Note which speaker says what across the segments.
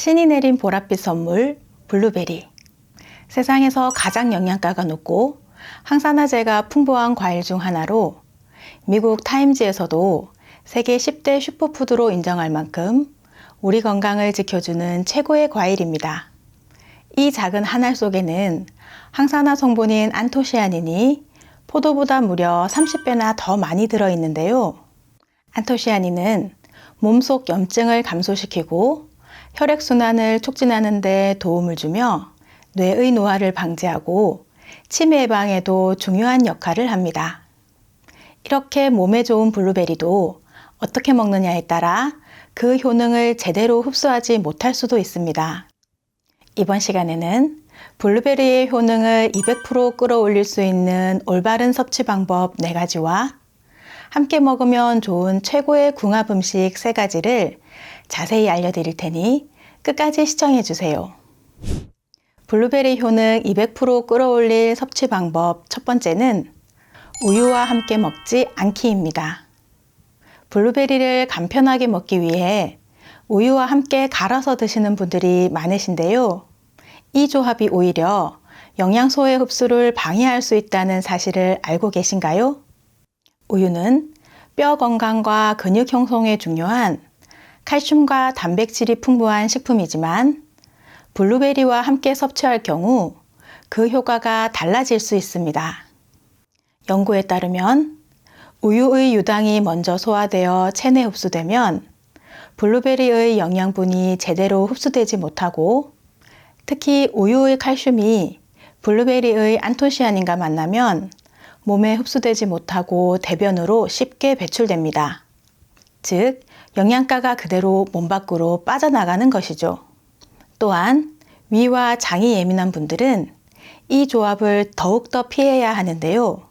Speaker 1: 신이 내린 보랏빛 선물, 블루베리. 세상에서 가장 영양가가 높고 항산화제가 풍부한 과일 중 하나로 미국 타임즈에서도 세계 10대 슈퍼푸드로 인정할 만큼 우리 건강을 지켜주는 최고의 과일입니다. 이 작은 한 알 속에는 항산화 성분인 안토시아닌이 포도보다 무려 30배나 더 많이 들어있는데요. 안토시아닌은 몸속 염증을 감소시키고 혈액순환을 촉진하는 데 도움을 주며 뇌의 노화를 방지하고 치매 예방에도 중요한 역할을 합니다. 이렇게 몸에 좋은 블루베리도 어떻게 먹느냐에 따라 그 효능을 제대로 흡수하지 못할 수도 있습니다. 이번 시간에는 블루베리의 효능을 200% 끌어올릴 수 있는 올바른 섭취 방법 4가지와 함께 먹으면 좋은 최고의 궁합 음식 3가지를 자세히 알려드릴 테니 끝까지 시청해주세요. 블루베리 효능 200% 끌어올릴 섭취 방법 첫 번째는 우유와 함께 먹지 않기입니다. 블루베리를 간편하게 먹기 위해 우유와 함께 갈아서 드시는 분들이 많으신데요. 이 조합이 오히려 영양소의 흡수를 방해할 수 있다는 사실을 알고 계신가요? 우유는 뼈 건강과 근육 형성에 중요한 칼슘과 단백질이 풍부한 식품이지만 블루베리와 함께 섭취할 경우 그 효과가 달라질 수 있습니다. 연구에 따르면 우유의 유당이 먼저 소화되어 체내 흡수되면 블루베리의 영양분이 제대로 흡수되지 못하고 특히 우유의 칼슘이 블루베리의 안토시아닌과 만나면 몸에 흡수되지 못하고 대변으로 쉽게 배출됩니다. 즉, 영양가가 그대로 몸 밖으로 빠져나가는 것이죠. 또한 위와 장이 예민한 분들은 이 조합을 더욱더 피해야 하는데요.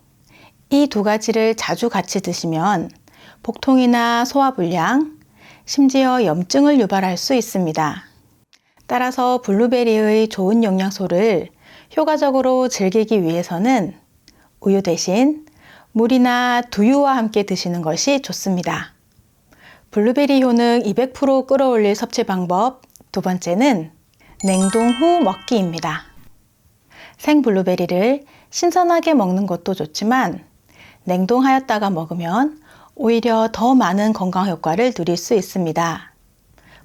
Speaker 1: 이 2가지를 자주 같이 드시면 복통이나 소화불량, 심지어 염증을 유발할 수 있습니다. 따라서 블루베리의 좋은 영양소를 효과적으로 즐기기 위해서는 우유 대신 물이나 두유와 함께 드시는 것이 좋습니다. 블루베리 효능 200% 끌어올릴 섭취 방법 두 번째는 냉동 후 먹기입니다. 생 블루베리를 신선하게 먹는 것도 좋지만 냉동하였다가 먹으면 오히려 더 많은 건강 효과를 누릴 수 있습니다.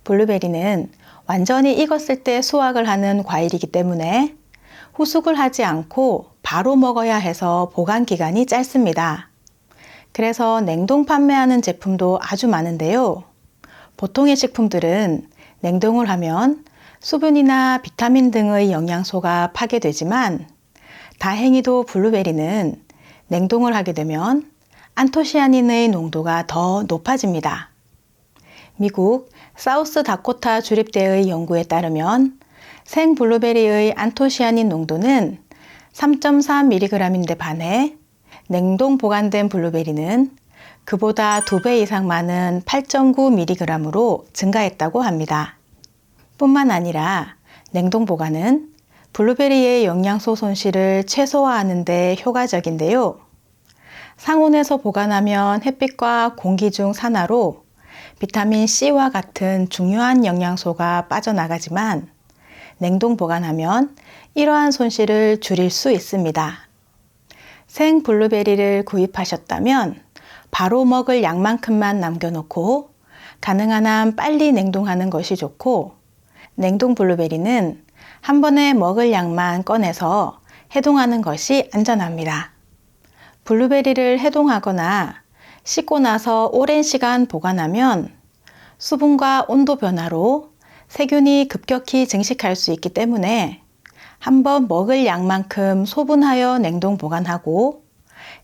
Speaker 1: 블루베리는 완전히 익었을 때 수확을 하는 과일이기 때문에 후숙을 하지 않고 바로 먹어야 해서 보관 기간이 짧습니다. 그래서 냉동 판매하는 제품도 아주 많은데요. 보통의 식품들은 냉동을 하면 수분이나 비타민 등의 영양소가 파괴되지만 다행히도 블루베리는 냉동을 하게 되면 안토시아닌의 농도가 더 높아집니다. 미국 사우스다코타 주립대의 연구에 따르면 생 블루베리의 안토시아닌 농도는 3.3mg인데 반해 냉동 보관된 블루베리는 그보다 2배 이상 많은 8.9mg으로 증가했다고 합니다. 뿐만 아니라 냉동 보관은 블루베리의 영양소 손실을 최소화하는 데 효과적인데요. 상온에서 보관하면 햇빛과 공기 중 산화로 비타민 C와 같은 중요한 영양소가 빠져나가지만 냉동 보관하면 이러한 손실을 줄일 수 있습니다. 생 블루베리를 구입하셨다면 바로 먹을 양만큼만 남겨놓고 가능한 한 빨리 냉동하는 것이 좋고 냉동 블루베리는 한 번에 먹을 양만 꺼내서 해동하는 것이 안전합니다. 블루베리를 해동하거나 씻고 나서 오랜 시간 보관하면 수분과 온도 변화로 세균이 급격히 증식할 수 있기 때문에 한번 먹을 양만큼 소분하여 냉동 보관하고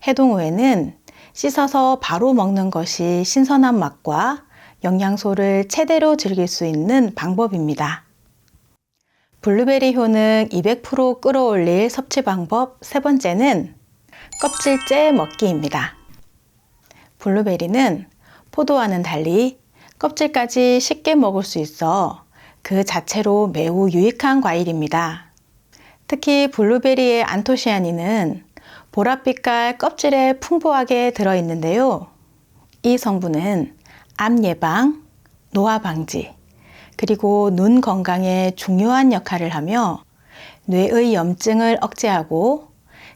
Speaker 1: 해동 후에는 씻어서 바로 먹는 것이 신선한 맛과 영양소를 최대로 즐길 수 있는 방법입니다. 블루베리 효능 200% 끌어올릴 섭취 방법 세 번째는 껍질째 먹기입니다. 블루베리는 포도와는 달리 껍질까지 쉽게 먹을 수 있어 그 자체로 매우 유익한 과일입니다. 특히 블루베리의 안토시아닌은 보랏빛깔 껍질에 풍부하게 들어있는데요. 이 성분은 암 예방, 노화 방지, 그리고 눈 건강에 중요한 역할을 하며 뇌의 염증을 억제하고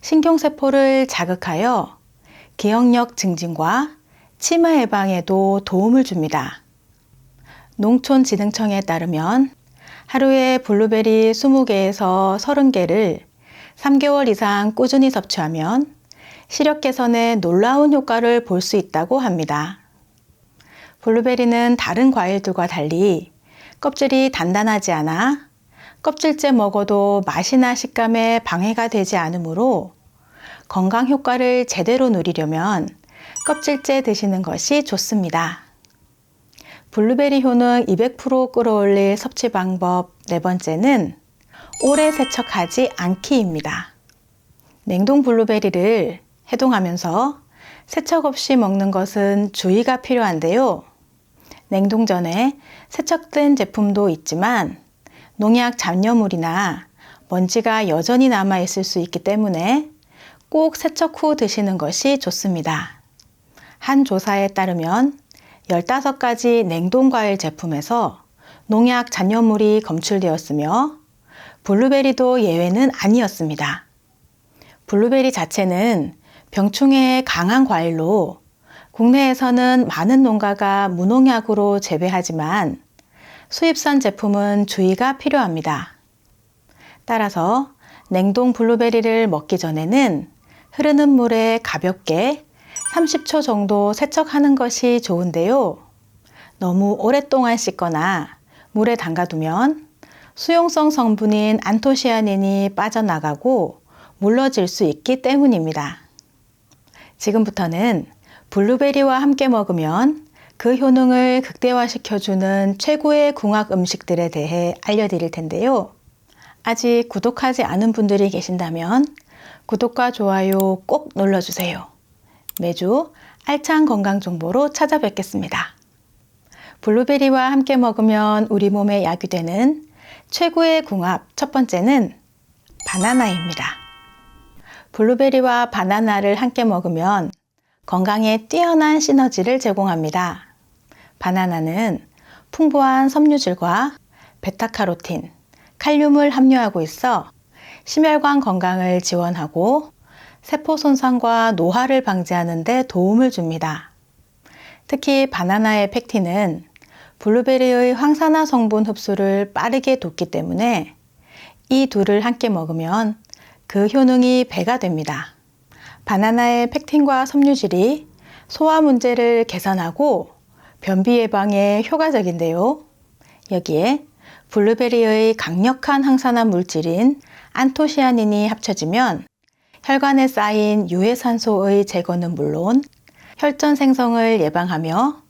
Speaker 1: 신경세포를 자극하여 기억력 증진과 치매 예방에도 도움을 줍니다. 농촌진흥청에 따르면 하루에 블루베리 20개에서 30개를 3개월 이상 꾸준히 섭취하면 시력 개선에 놀라운 효과를 볼 수 있다고 합니다. 블루베리는 다른 과일들과 달리 껍질이 단단하지 않아 껍질째 먹어도 맛이나 식감에 방해가 되지 않으므로 건강 효과를 제대로 누리려면 껍질째 드시는 것이 좋습니다. 블루베리 효능 200% 끌어올릴 섭취 방법 네 번째는 오래 세척하지 않기입니다. 냉동 블루베리를 해동하면서 세척 없이 먹는 것은 주의가 필요한데요. 냉동 전에 세척된 제품도 있지만 농약 잔여물이나 먼지가 여전히 남아 있을 수 있기 때문에 꼭 세척 후 드시는 것이 좋습니다. 한 조사에 따르면 15가지 냉동 과일 제품에서 농약 잔여물이 검출되었으며 블루베리도 예외는 아니었습니다. 블루베리 자체는 병충해에 강한 과일로 국내에서는 많은 농가가 무농약으로 재배하지만 수입산 제품은 주의가 필요합니다. 따라서 냉동 블루베리를 먹기 전에는 흐르는 물에 가볍게 30초 정도 세척하는 것이 좋은데요. 너무 오랫동안 씻거나 물에 담가두면 수용성 성분인 안토시아닌이 빠져나가고 물러질 수 있기 때문입니다. 지금부터는 블루베리와 함께 먹으면 그 효능을 극대화시켜주는 최고의 궁합 음식들에 대해 알려드릴 텐데요. 아직 구독하지 않은 분들이 계신다면 구독과 좋아요 꼭 눌러주세요. 매주 알찬 건강 정보로 찾아뵙겠습니다. 블루베리와 함께 먹으면 우리 몸에 약이 되는 최고의 궁합 첫 번째는 바나나입니다. 블루베리와 바나나를 함께 먹으면 건강에 뛰어난 시너지를 제공합니다. 바나나는 풍부한 섬유질과 베타카로틴, 칼륨을 함유하고 있어 심혈관 건강을 지원하고 세포 손상과 노화를 방지하는 데 도움을 줍니다. 특히 바나나의 펙틴은 블루베리의 황산화 성분 흡수를 빠르게 돕기 때문에 이 둘을 함께 먹으면 그 효능이 배가 됩니다. 바나나의 펙틴과 섬유질이 소화 문제를 개선하고 변비 예방에 효과적인데요. 여기에 블루베리의 강력한 항산화 물질인 안토시아닌이 합쳐지면 혈관에 쌓인 유해산소의 제거는 물론 혈전 생성을 예방하며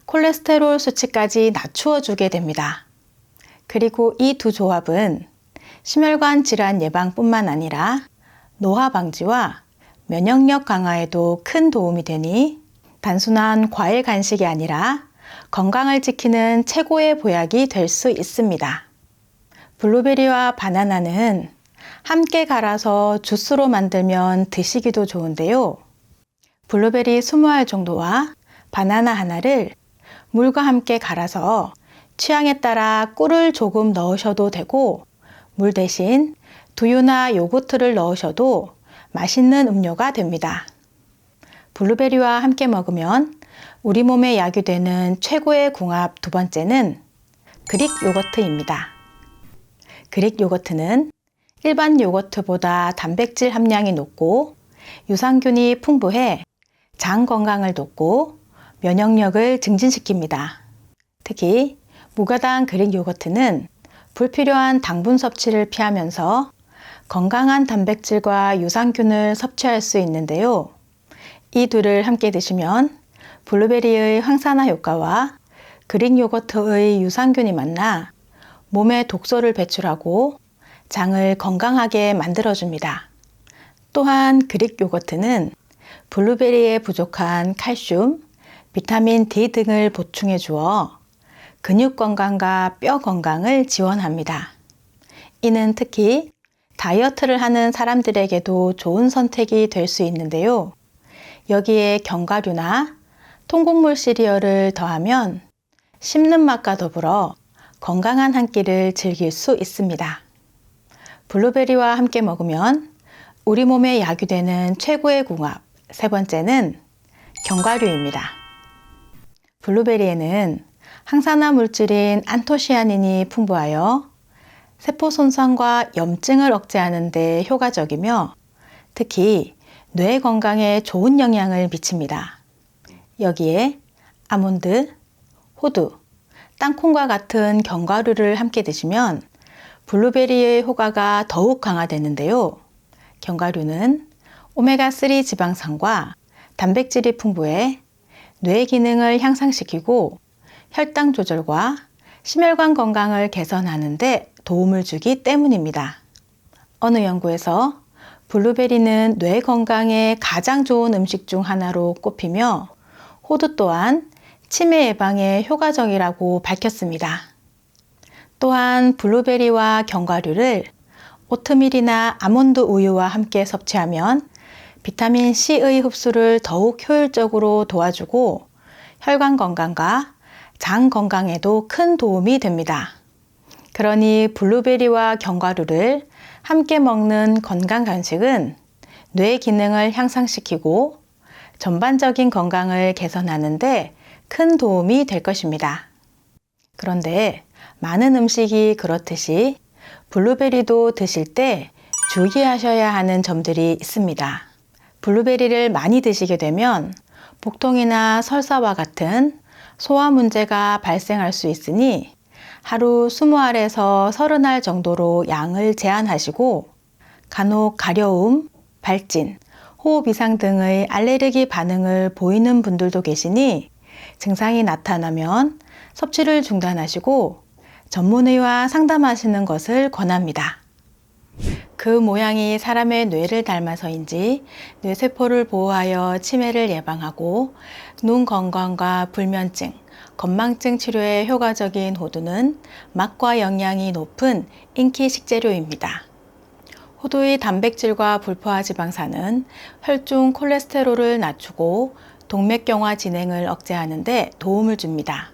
Speaker 1: 콜레스테롤 수치까지 낮추어 주게 됩니다. 그리고 이 두 조합은 심혈관 질환 예방뿐만 아니라 노화 방지와 면역력 강화에도 큰 도움이 되니 단순한 과일 간식이 아니라 건강을 지키는 최고의 보약이 될 수 있습니다. 블루베리와 바나나는 함께 갈아서 주스로 만들면 드시기도 좋은데요. 블루베리 20알 정도와 바나나 하나를 물과 함께 갈아서 취향에 따라 꿀을 조금 넣으셔도 되고 물 대신 두유나 요거트를 넣으셔도 맛있는 음료가 됩니다. 블루베리와 함께 먹으면 우리 몸에 약이 되는 최고의 궁합 두 번째는 그릭 요거트입니다. 그릭 요거트는 일반 요거트보다 단백질 함량이 높고 유산균이 풍부해 장 건강을 돕고 면역력을 증진시킵니다. 특히 무가당 그릭 요거트는 불필요한 당분 섭취를 피하면서 건강한 단백질과 유산균을 섭취할 수 있는데요. 이 둘을 함께 드시면 블루베리의 황산화 효과와 그릭 요거트의 유산균이 만나 몸에 독소를 배출하고 장을 건강하게 만들어줍니다. 또한 그릭 요거트는 블루베리에 부족한 칼슘, 비타민 D 등을 보충해 주어 근육 건강과 뼈 건강을 지원합니다. 이는 특히 다이어트를 하는 사람들에게도 좋은 선택이 될 수 있는데요. 여기에 견과류나 통곡물 시리얼을 더하면 씹는 맛과 더불어 건강한 한 끼를 즐길 수 있습니다. 블루베리와 함께 먹으면 우리 몸에 약이 되는 최고의 궁합, 세 번째는 견과류입니다. 블루베리에는 항산화 물질인 안토시아닌이 풍부하여 세포 손상과 염증을 억제하는 데 효과적이며 특히 뇌 건강에 좋은 영향을 미칩니다. 여기에 아몬드, 호두, 땅콩과 같은 견과류를 함께 드시면 블루베리의 효과가 더욱 강화되는데요. 견과류는 오메가3 지방산과 단백질이 풍부해 뇌 기능을 향상시키고 혈당 조절과 심혈관 건강을 개선하는 데 도움을 주기 때문입니다. 어느 연구에서 블루베리는 뇌 건강에 가장 좋은 음식 중 하나로 꼽히며 호두 또한 치매 예방에 효과적이라고 밝혔습니다. 또한 블루베리와 견과류를 오트밀이나 아몬드 우유와 함께 섭취하면 비타민 C의 흡수를 더욱 효율적으로 도와주고 혈관 건강과 장 건강에도 큰 도움이 됩니다. 그러니 블루베리와 견과류를 함께 먹는 건강 간식은 뇌 기능을 향상시키고 전반적인 건강을 개선하는 데 큰 도움이 될 것입니다. 그런데 많은 음식이 그렇듯이 블루베리도 드실 때 주의하셔야 하는 점들이 있습니다. 블루베리를 많이 드시게 되면 복통이나 설사와 같은 소화 문제가 발생할 수 있으니 하루 20알에서 30알 정도로 양을 제한하시고 간혹 가려움, 발진, 호흡 이상 등의 알레르기 반응을 보이는 분들도 계시니 증상이 나타나면 섭취를 중단하시고 전문의와 상담하시는 것을 권합니다. 그 모양이 사람의 뇌를 닮아서인지 뇌세포를 보호하여 치매를 예방하고 눈 건강과 불면증, 건망증 치료에 효과적인 호두는 맛과 영양이 높은 인기 식재료입니다. 호두의 단백질과 불포화 지방산은 혈중 콜레스테롤을 낮추고 동맥경화 진행을 억제하는 데 도움을 줍니다.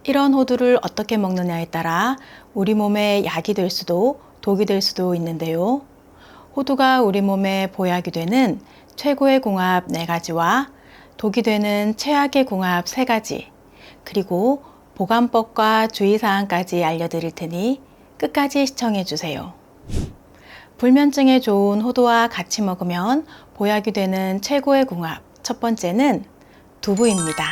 Speaker 1: 이런 호두를 어떻게 먹느냐에 따라 우리 몸에 약이 될 수도 독이 될 수도 있는데요. 호두가 우리 몸에 보약이 되는 최고의 궁합 4가지와 독이 되는 최악의 궁합 3가지, 그리고 보관법과 주의사항까지 알려드릴 테니 끝까지 시청해 주세요. 불면증에 좋은 호두와 같이 먹으면 보약이 되는 최고의 궁합 첫 번째는 두부입니다.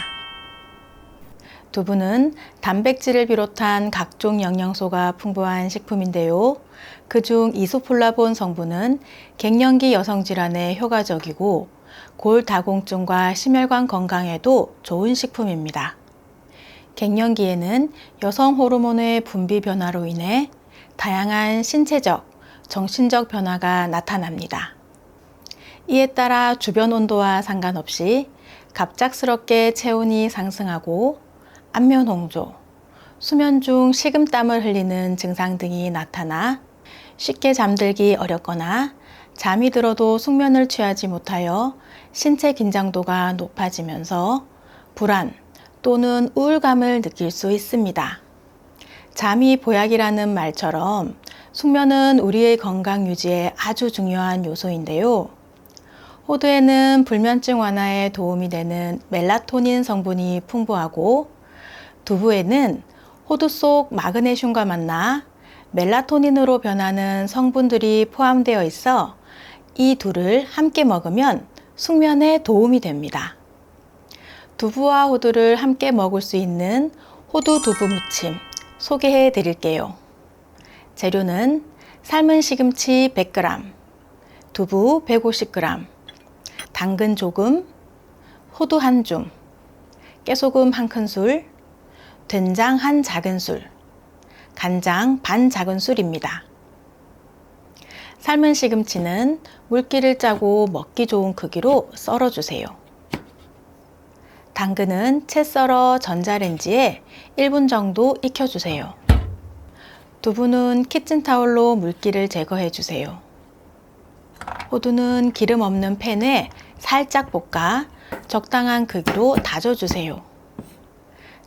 Speaker 1: 두부는 단백질을 비롯한 각종 영양소가 풍부한 식품인데요. 그중 이소플라본 성분은 갱년기 여성 질환에 효과적이고 골다공증과 심혈관 건강에도 좋은 식품입니다. 갱년기에는 여성 호르몬의 분비 변화로 인해 다양한 신체적, 정신적 변화가 나타납니다. 이에 따라 주변 온도와 상관없이 갑작스럽게 체온이 상승하고 안면 홍조, 수면 중 식은땀을 흘리는 증상 등이 나타나 쉽게 잠들기 어렵거나 잠이 들어도 숙면을 취하지 못하여 신체 긴장도가 높아지면서 불안 또는 우울감을 느낄 수 있습니다. 잠이 보약이라는 말처럼 숙면은 우리의 건강 유지에 아주 중요한 요소인데요. 호두에는 불면증 완화에 도움이 되는 멜라토닌 성분이 풍부하고 두부에는 호두 속 마그네슘과 만나 멜라토닌으로 변하는 성분들이 포함되어 있어 이 둘을 함께 먹으면 숙면에 도움이 됩니다. 두부와 호두를 함께 먹을 수 있는 호두 두부 무침 소개해 드릴게요. 재료는 삶은 시금치 100g, 두부 150g, 당근 조금, 호두 1줌, 깨소금 1큰술, 된장 1작은술, 간장 반 작은술입니다. 삶은 시금치는 물기를 짜고 먹기 좋은 크기로 썰어주세요. 당근은 채 썰어 전자레인지에 1분 정도 익혀주세요. 두부는 키친타올로 물기를 제거해 주세요. 호두는 기름 없는 팬에 살짝 볶아 적당한 크기로 다져주세요.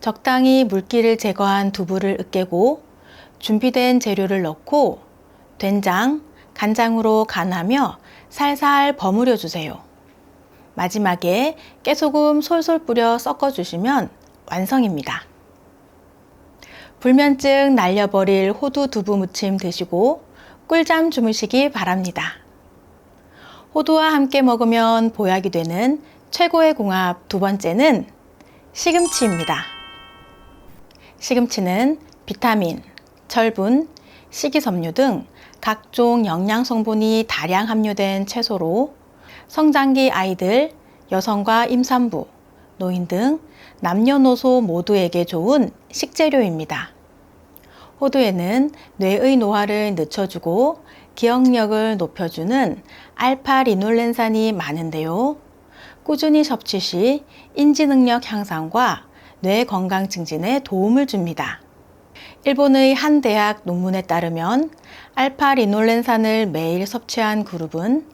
Speaker 1: 적당히 물기를 제거한 두부를 으깨고 준비된 재료를 넣고 된장, 간장으로 간하며 살살 버무려 주세요. 마지막에 깨소금 솔솔 뿌려 섞어 주시면 완성입니다. 불면증 날려버릴 호두 두부 무침 드시고 꿀잠 주무시기 바랍니다. 호두와 함께 먹으면 보약이 되는 최고의 궁합 두 번째는 시금치입니다. 시금치는 비타민, 철분, 식이섬유 등 각종 영양 성분이 다량 함유된 채소로 성장기 아이들, 여성과 임산부, 노인 등 남녀노소 모두에게 좋은 식재료입니다. 호두에는 뇌의 노화를 늦춰주고 기억력을 높여주는 알파리놀렌산이 많은데요. 꾸준히 섭취 시 인지 능력 향상과 뇌 건강 증진에 도움을 줍니다. 일본의 한 대학 논문에 따르면 알파리놀렌산을 매일 섭취한 그룹은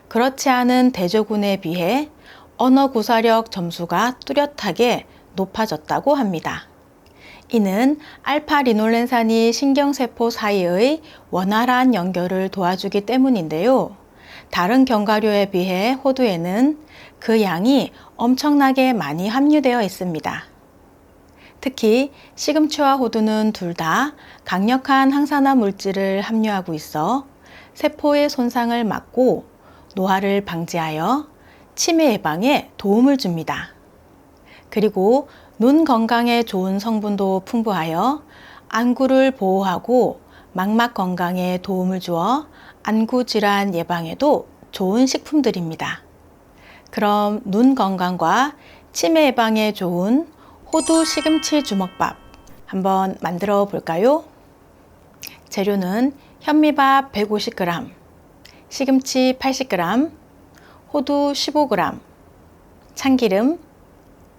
Speaker 1: 그렇지 않은 대조군에 비해 언어 구사력 점수가 뚜렷하게 높아졌다고 합니다. 이는 알파리놀렌산이 신경세포 사이의 원활한 연결을 도와주기 때문인데요. 다른 견과류에 비해 호두에는 그 양이 엄청나게 많이 함유되어 있습니다. 특히 시금치와 호두는 둘 다 강력한 항산화 물질을 함유하고 있어 세포의 손상을 막고 노화를 방지하여 치매 예방에 도움을 줍니다. 그리고 눈 건강에 좋은 성분도 풍부하여 안구를 보호하고 망막 건강에 도움을 주어 안구 질환 예방에도 좋은 식품들입니다. 그럼 눈 건강과 치매 예방에 좋은 호두 시금치 주먹밥 한번 만들어 볼까요? 재료는 현미밥 150g, 시금치 80g, 호두 15g, 참기름,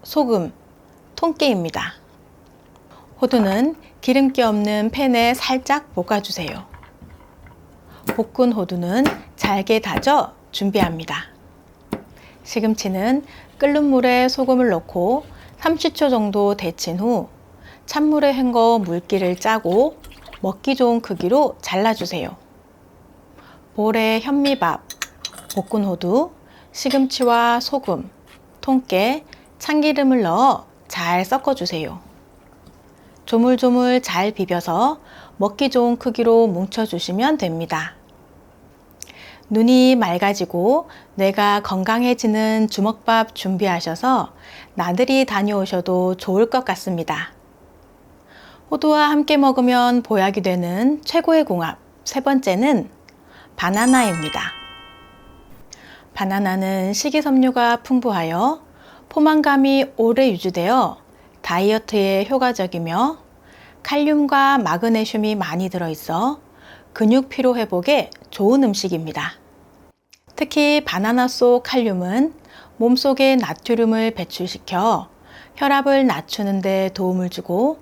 Speaker 1: 소금, 통깨입니다. 호두는 기름기 없는 팬에 살짝 볶아주세요. 볶은 호두는 잘게 다져 준비합니다. 시금치는 끓는 물에 소금을 넣고 30초 정도 데친 후 찬물에 헹궈 물기를 짜고 먹기 좋은 크기로 잘라주세요. 볼에 현미밥, 볶은 호두, 시금치와 소금, 통깨, 참기름을 넣어 잘 섞어주세요. 조물조물 잘 비벼서 먹기 좋은 크기로 뭉쳐주시면 됩니다. 눈이 맑아지고 뇌가 건강해지는 주먹밥 준비하셔서 나들이 다녀오셔도 좋을 것 같습니다. 호두와 함께 먹으면 보약이 되는 최고의 궁합 세 번째는 바나나입니다. 바나나는 식이섬유가 풍부하여 포만감이 오래 유지되어 다이어트에 효과적이며 칼륨과 마그네슘이 많이 들어있어 근육 피로 회복에 좋은 음식입니다. 특히 바나나 속 칼륨은 몸속의 나트륨을 배출시켜 혈압을 낮추는 데 도움을 주고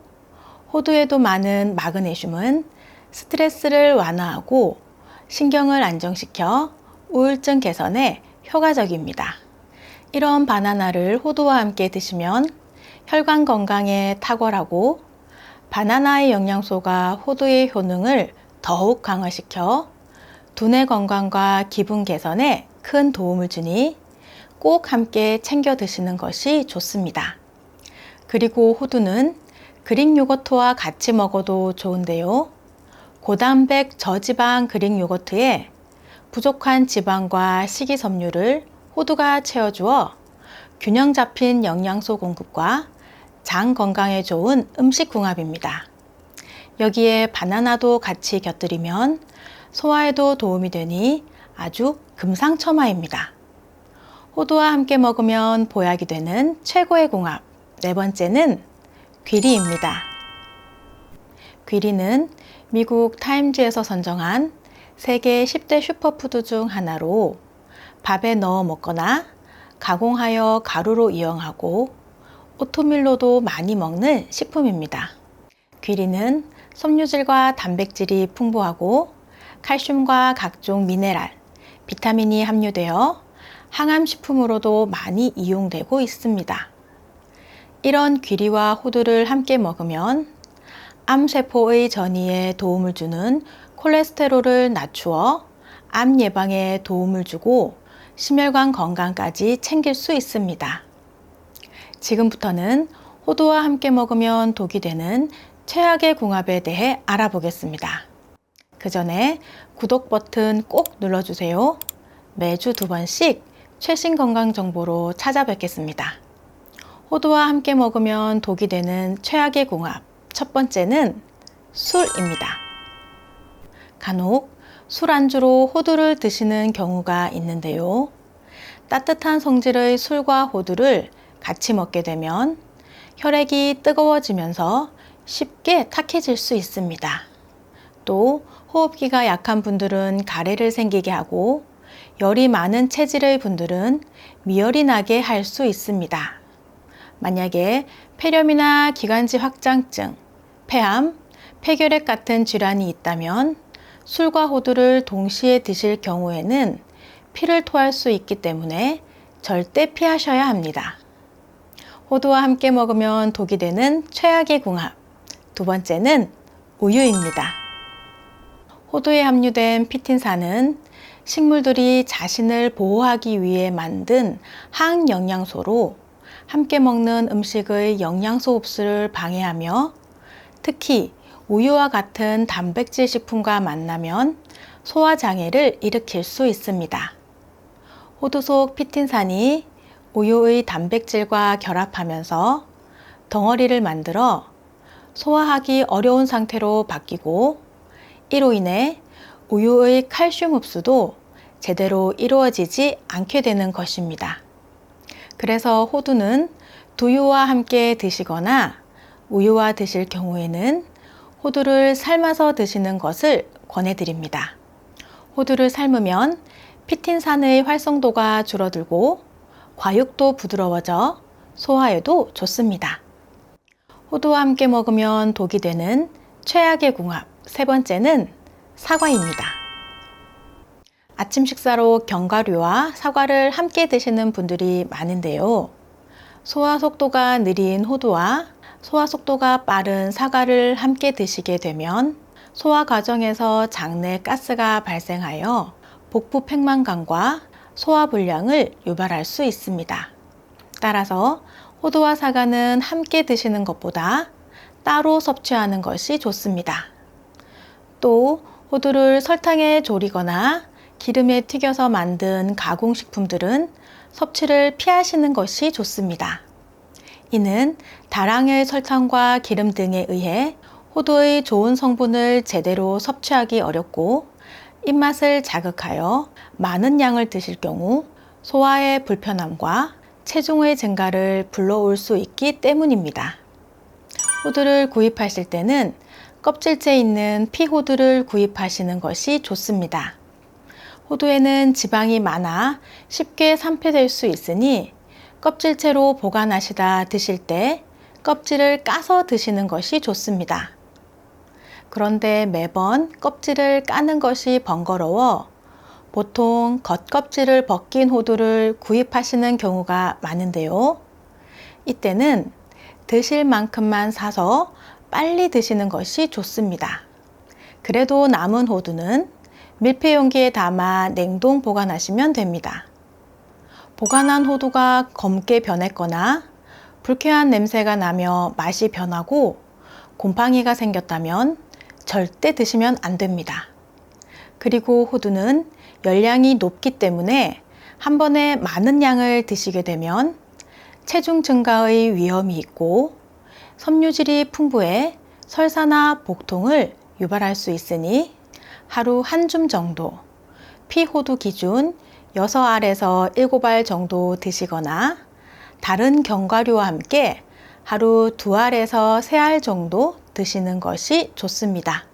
Speaker 1: 호두에도 많은 마그네슘은 스트레스를 완화하고 신경을 안정시켜 우울증 개선에 효과적입니다. 이런 바나나를 호두와 함께 드시면 혈관 건강에 탁월하고 바나나의 영양소가 호두의 효능을 더욱 강화시켜 두뇌 건강과 기분 개선에 큰 도움을 주니 꼭 함께 챙겨 드시는 것이 좋습니다. 그리고 호두는 그릭 요거트와 같이 먹어도 좋은데요. 고단백 저지방 그릭 요거트에 부족한 지방과 식이섬유를 호두가 채워주어 균형 잡힌 영양소 공급과 장 건강에 좋은 음식 궁합입니다. 여기에 바나나도 같이 곁들이면 소화에도 도움이 되니 아주 금상첨화입니다. 호두와 함께 먹으면 보약이 되는 최고의 궁합 네 번째는 귀리입니다. 귀리는 미국 타임즈에서 선정한 세계 10대 슈퍼푸드 중 하나로 밥에 넣어 먹거나 가공하여 가루로 이용하고 오트밀로도 많이 먹는 식품입니다. 귀리는 섬유질과 단백질이 풍부하고 칼슘과 각종 미네랄, 비타민이 함유되어 항암식품으로도 많이 이용되고 있습니다. 이런 귀리와 호두를 함께 먹으면 암세포의 전이에 도움을 주는 콜레스테롤을 낮추어 암 예방에 도움을 주고 심혈관 건강까지 챙길 수 있습니다. 지금부터는 호두와 함께 먹으면 독이 되는 최악의 궁합에 대해 알아보겠습니다. 그 전에 구독 버튼 꼭 눌러주세요. 매주 2번씩 최신 건강 정보로 찾아뵙겠습니다. 호두와 함께 먹으면 독이 되는 최악의 궁합. 첫 번째는 술입니다. 간혹 술 안주로 호두를 드시는 경우가 있는데요. 따뜻한 성질의 술과 호두를 같이 먹게 되면 혈액이 뜨거워지면서 쉽게 탁해질 수 있습니다. 또 호흡기가 약한 분들은 가래를 생기게 하고 열이 많은 체질의 분들은 미열이 나게 할 수 있습니다. 만약에 폐렴이나 기관지 확장증, 폐암, 폐결핵 같은 질환이 있다면 술과 호두를 동시에 드실 경우에는 피를 토할 수 있기 때문에 절대 피하셔야 합니다. 호두와 함께 먹으면 독이 되는 최악의 궁합. 두 번째는 우유입니다. 호두에 함유된 피틴산은 식물들이 자신을 보호하기 위해 만든 항영양소로 함께 먹는 음식의 영양소 흡수를 방해하며 특히 우유와 같은 단백질 식품과 만나면 소화장애를 일으킬 수 있습니다. 호두 속 피틴산이 우유의 단백질과 결합하면서 덩어리를 만들어 소화하기 어려운 상태로 바뀌고 이로 인해 우유의 칼슘 흡수도 제대로 이루어지지 않게 되는 것입니다. 그래서 호두는 두유와 함께 드시거나 우유와 드실 경우에는 호두를 삶아서 드시는 것을 권해드립니다. 호두를 삶으면 피틴산의 활성도가 줄어들고 과육도 부드러워져 소화에도 좋습니다. 호두와 함께 먹으면 독이 되는 최악의 궁합. 세 번째는 사과입니다. 아침 식사로 견과류와 사과를 함께 드시는 분들이 많은데요. 소화 속도가 느린 호두와 소화 속도가 빠른 사과를 함께 드시게 되면 소화 과정에서 장내 가스가 발생하여 복부 팽만감과 소화 불량을 유발할 수 있습니다. 따라서 호두와 사과는 함께 드시는 것보다 따로 섭취하는 것이 좋습니다. 또 호두를 설탕에 졸이거나 기름에 튀겨서 만든 가공식품들은 섭취를 피하시는 것이 좋습니다. 이는 다량의 설탕과 기름 등에 의해 호두의 좋은 성분을 제대로 섭취하기 어렵고 입맛을 자극하여 많은 양을 드실 경우 소화의 불편함과 체중의 증가를 불러올 수 있기 때문입니다. 호두를 구입하실 때는 껍질째 있는 피호두를 구입하시는 것이 좋습니다. 호두에는 지방이 많아 쉽게 산패될 수 있으니 껍질째로 보관하시다 드실 때 껍질을 까서 드시는 것이 좋습니다. 그런데 매번 껍질을 까는 것이 번거로워 보통 겉껍질을 벗긴 호두를 구입하시는 경우가 많은데요. 이때는 드실 만큼만 사서 빨리 드시는 것이 좋습니다. 그래도 남은 호두는 밀폐 용기에 담아 냉동 보관하시면 됩니다. 보관한 호두가 검게 변했거나 불쾌한 냄새가 나며 맛이 변하고 곰팡이가 생겼다면 절대 드시면 안 됩니다. 그리고 호두는 열량이 높기 때문에 한 번에 많은 양을 드시게 되면 체중 증가의 위험이 있고 섬유질이 풍부해 설사나 복통을 유발할 수 있으니 하루 한 줌 정도, 피호두 기준 6알에서 7알 정도 드시거나 다른 견과류와 함께 하루 2알에서 3알 정도 드시는 것이 좋습니다.